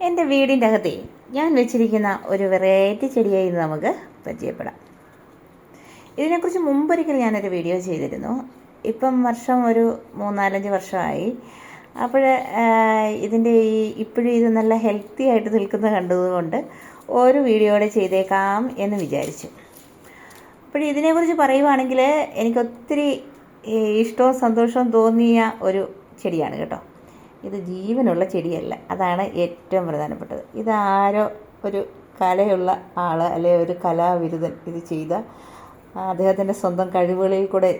എൻ്റെ വീടിൻ്റെ അകത്തേ ഞാൻ വെച്ചിരിക്കുന്ന ഒരു വെറൈറ്റി ചെടിയായി ഇന്ന് നമുക്ക് പരിചയപ്പെടാം. ഇതിനെക്കുറിച്ച് മുമ്പൊരിക്കൽ ഞാനൊരു വീഡിയോ ചെയ്തിരുന്നു. ഇപ്പം വർഷം ഒരു 3-4-5 വർഷമായി. അപ്പോൾ ഇതിൻ്റെ ഇപ്പോഴും ഇത് നല്ല ഹെൽത്തി ആയിട്ട് നിൽക്കുന്നത് കണ്ടതുകൊണ്ട് ഒരു വീഡിയോയുടെ ചെയ്തേക്കാം എന്ന് വിചാരിച്ചു. അപ്പോൾ ഇതിനെക്കുറിച്ച് പറയുവാണെങ്കിൽ എനിക്കൊത്തിരി ഇഷ്ടവും സന്തോഷവും തോന്നിയ ഒരു ചെടിയാണ് കേട്ടോ. ഇത് ജീവനുള്ള ചെടിയല്ല, അതാണ് ഏറ്റവും പ്രധാനപ്പെട്ടത്. ഇതാരോ ഒരു കലയുള്ള ആൾ അല്ലെങ്കിൽ ഒരു കലാവിരുദ്ധൻ ഇത് ചെയ്ത അദ്ദേഹത്തിൻ്റെ സ്വന്തം കഴിവുകളിൽ കൂടെ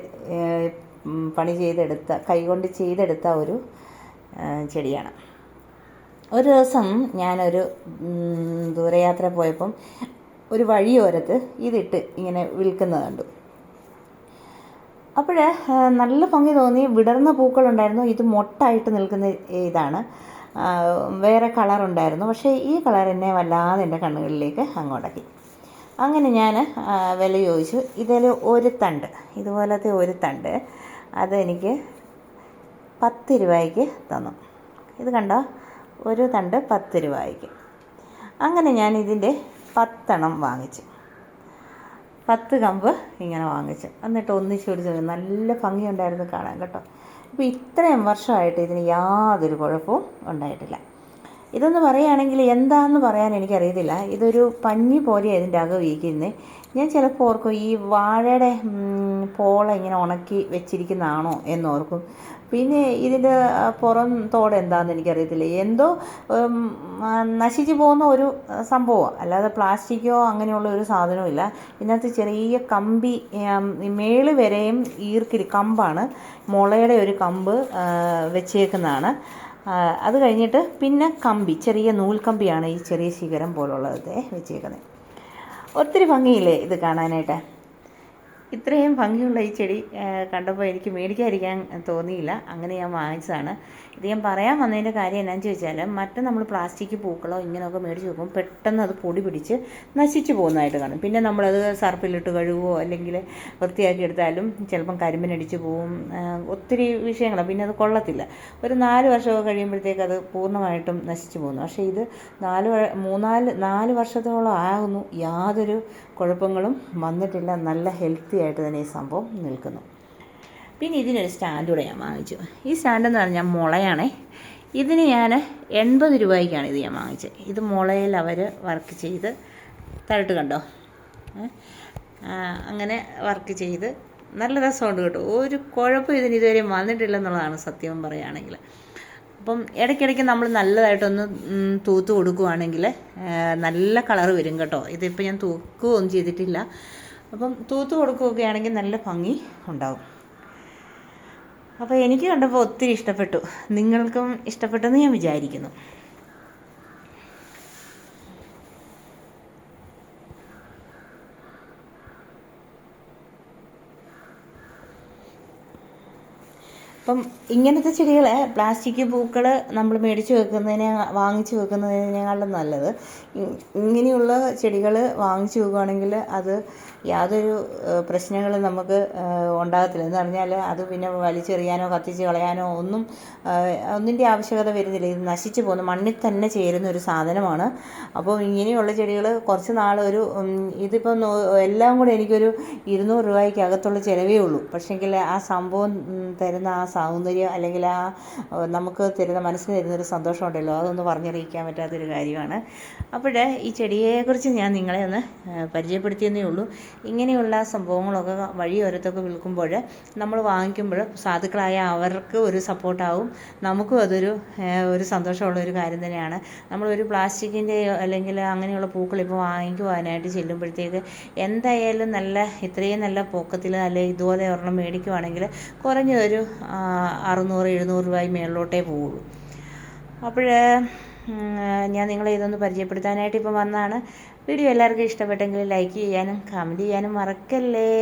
പണി ചെയ്തെടുത്ത കൈകൊണ്ട് ചെയ്തെടുത്ത ഒരു ചെടിയാണ്. ഒരു ദിവസം ഞാനൊരു ദൂരയാത്ര പോയപ്പം ഒരു വഴിയോരത്ത് ഇതിട്ട് ഇങ്ങനെ വിൽക്കുന്നത് കണ്ടു. അപ്പോൾ നല്ല ഭംഗി തോന്നി. വിടർന്ന പൂക്കളുണ്ടായിരുന്നു. ഇത് മൊട്ടായിട്ട് നിൽക്കുന്ന ഇതാണ്. വേറെ കളറുണ്ടായിരുന്നു, പക്ഷേ ഈ കളർ എന്നെ വല്ലാതെ എൻ്റെ കണ്ണുകളിലേക്ക് അങ്ങോട്ടാക്കി. അങ്ങനെ ഞാൻ വില ചോദിച്ചു. ഇതിൽ ഒരു തണ്ട്, ഇതുപോലത്തെ ഒരു തണ്ട് അതെനിക്ക് 10 രൂപയ്ക്ക് തന്നു. ഇത് കണ്ടോ, ഒരു തണ്ട് 10 രൂപയ്ക്ക്. അങ്ങനെ ഞാൻ ഇതിൻ്റെ 10 എണ്ണം വാങ്ങിച്ചു. 10 കമ്പ് ഇങ്ങനെ വാങ്ങിച്ചു. എന്നിട്ട് ഒന്നിച്ച് പിടിച്ച് നല്ല ഭംഗിയുണ്ടായിരുന്നു കാണാൻ കേട്ടോ. ഇപ്പോൾ ഇത്രയും വർഷമായിട്ട് ഇതിന് യാതൊരു കുഴപ്പവും ഉണ്ടായിട്ടില്ല. ഇതൊന്ന് പറയുകയാണെങ്കിൽ എന്താണെന്ന് പറയാൻ എനിക്കറിയത്തില്ല. ഇതൊരു പഞ്ഞി പോലെ ഇതിൻ്റെ അകം ഇരിക്കുന്നത്. ഞാൻ ചിലപ്പോൾ ഓർക്കും ഈ വാഴയുടെ പോള ഇങ്ങനെ ഉണക്കി വെച്ചിരിക്കുന്നതാണോ എന്നോർക്കും. പിന്നെ ഇതിൻ്റെ പുറം തോട് എന്താണെന്ന് എനിക്കറിയത്തില്ല. എന്തോ നശിച്ചു പോകുന്ന ഒരു സംഭവമാണ്, അല്ലാതെ പ്ലാസ്റ്റിക്കോ അങ്ങനെയുള്ള ഒരു സാധനവും ഇല്ല. ഇതിനകത്ത് ചെറിയ കമ്പി മേള് വരെയും കമ്പാണ്, മുളയുടെ ഒരു കമ്പ് വെച്ചേക്കുന്നതാണ്. അത് കഴിഞ്ഞിട്ട് പിന്നെ കമ്പി, ചെറിയ നൂൽക്കമ്പിയാണ് ഈ ചെറിയ ശിഖരം പോലുള്ളത് വെച്ചേക്കുന്നത്. ഒത്തിരി ഭംഗിയില്ലേ ഇത് കാണാനായിട്ട്. ഇത്രയും ഭംഗിയുള്ള ഈ ചെടി കണ്ടപ്പോൾ എനിക്ക് മേടിക്കാതിരിക്കാൻ തോന്നിയില്ല. അങ്ങനെ ഞാൻ വാങ്ങിച്ചതാണ്. ഇത് ഞാൻ പറയാൻ വന്നതിൻ്റെ കാര്യം എന്നാന്ന് ചോദിച്ചാൽ, മറ്റേ നമ്മൾ പ്ലാസ്റ്റിക് പൂക്കളോ ഇങ്ങനെയൊക്കെ മേടിച്ച് വെക്കും, പെട്ടെന്ന് അത് പൊടി പിടിച്ച് നശിച്ചു പോകുന്നതായിട്ട് കാണും. പിന്നെ നമ്മളത് സർപ്പിലിട്ട് കഴുകുകയോ അല്ലെങ്കിൽ വൃത്തിയാക്കി എടുത്താലും ചിലപ്പം കരിമ്പിനടിച്ച് പോവും. ഒത്തിരി വിഷയങ്ങളാണ്. പിന്നെ അത് കൊള്ളത്തില്ല. ഒരു 4 വർഷമൊക്കെ കഴിയുമ്പോഴത്തേക്ക് അത് പൂർണ്ണമായിട്ടും നശിച്ചു പോകുന്നു. പക്ഷേ ഇത് 4 വർഷത്തോളം ആകുന്നു, യാതൊരു കുഴപ്പങ്ങളും വന്നിട്ടില്ല. നല്ല ഹെൽത്തി ആയിട്ട് തന്നെ ഈ സംഭവം നിൽക്കുന്നു. പിന്നെ ഇതിനൊരു സ്റ്റാൻഡ് കൂടെ ഞാൻ വാങ്ങിച്ചു. ഈ സ്റ്റാൻഡെന്ന് പറഞ്ഞാൽ മുളയാണേ. ഇതിന് ഞാൻ 80 രൂപയ്ക്കാണ് ഇത് ഞാൻ വാങ്ങിച്ചത്. ഇത് മുളയിൽ അവർ വർക്ക് ചെയ്ത് തരട്ട് കണ്ടോ, അങ്ങനെ വർക്ക് ചെയ്ത് നല്ല രസമുണ്ട് കേട്ടോ. ഒരു കുഴപ്പം ഇതിന് ഇതുവരെ വന്നിട്ടില്ലെന്നുള്ളതാണ് സത്യം പറയുകയാണെങ്കിൽ. അപ്പം ഇടയ്ക്കിടയ്ക്ക് നമ്മൾ നല്ലതായിട്ടൊന്ന് തൂത്ത് കൊടുക്കുകയാണെങ്കിൽ നല്ല കളറ് വരും കേട്ടോ. ഇതിപ്പോൾ ഞാൻ തൂക്കുകയൊന്നും ചെയ്തിട്ടില്ല. അപ്പം തൂത്ത് കൊടുക്കുകയാണെങ്കിൽ നല്ല ഭംഗി ഉണ്ടാവും. അപ്പോൾ എനിക്ക് കണ്ടപ്പോൾ ഒത്തിരി ഇഷ്ടപ്പെട്ടു. നിങ്ങൾക്കും ഇഷ്ടപ്പെട്ടെന്ന് ഞാൻ വിചാരിക്കുന്നു. അപ്പം ഇങ്ങനത്തെ ചെടികൾ, പ്ലാസ്റ്റിക് പൂക്കൾ നമ്മൾ വാങ്ങിച്ച് വെക്കുന്നതിനേക്കാളും നല്ലത് ഇങ്ങനെയുള്ള ചെടികൾ വാങ്ങിച്ച് വെക്കുകയാണെങ്കിൽ അത് യാതൊരു പ്രശ്നങ്ങളും നമുക്ക് ഉണ്ടാകത്തില്ല. എന്ന് പറഞ്ഞാൽ അത് പിന്നെ വലിച്ചെറിയാനോ കത്തിച്ച് കളയാനോ ഒന്നിൻ്റെ ആവശ്യകത വരുന്നില്ല. ഇത് നശിച്ചു പോകുന്ന മണ്ണിൽ തന്നെ ചേരുന്ന ഒരു സാധനമാണ്. അപ്പോൾ ഇങ്ങനെയുള്ള ചെടികൾ കുറച്ച് നാൾ ഇതിപ്പം എല്ലാം കൂടെ എനിക്കൊരു 200 രൂപയ്ക്കകത്തുള്ള ചിലവേ ഉള്ളൂ. പക്ഷേങ്കിൽ ആ സംഭവം തരുന്ന ആ സൗന്ദര്യം അല്ലെങ്കിൽ നമുക്ക് മനസ്സിന് തരുന്നൊരു സന്തോഷമുണ്ടല്ലോ, അതൊന്ന് പറഞ്ഞറിയിക്കാൻ പറ്റാത്തൊരു കാര്യമാണ്. അപ്പോൾ ഈ ചെടിയെക്കുറിച്ച് ഞാൻ നിങ്ങളെ ഒന്ന് പരിചയപ്പെടുത്തിയെന്നേ ഉള്ളൂ. ഇങ്ങനെയുള്ള സംഭവങ്ങളൊക്കെ വഴിയോരത്തൊക്കെ വിൽക്കുമ്പോൾ നമ്മൾ വാങ്ങിക്കുമ്പോൾ സാധുക്കളായ അവർക്ക് ഒരു സപ്പോർട്ടാവും, നമുക്കും അതൊരു സന്തോഷമുള്ളൊരു കാര്യം തന്നെയാണ്. നമ്മളൊരു പ്ലാസ്റ്റിക്കിൻ്റെയോ അല്ലെങ്കിൽ അങ്ങനെയുള്ള പൂക്കൾ ഇപ്പോൾ വാങ്ങിക്കുവാനായിട്ട് ചെല്ലുമ്പോഴത്തേക്ക് എന്തായാലും ഇത്രയും നല്ല പൊക്കത്തിൽ അല്ലെങ്കിൽ ഇതുപോലെ ഒരെണ്ണം മേടിക്കുവാണെങ്കിൽ കുറഞ്ഞതൊരു 600-700 രൂപ മേളിലോട്ടേ പോവുള്ളൂ. അപ്പോൾ ഞാൻ നിങ്ങളെ ഇതൊന്ന് പരിചയപ്പെടുത്താനായിട്ട് ഇപ്പം വന്നതാണ്. വീഡിയോ എല്ലാവർക്കും ഇഷ്ടപ്പെട്ടെങ്കിൽ ലൈക്ക് ചെയ്യാനും കമൻറ്റ് ചെയ്യാനും മറക്കല്ലേ.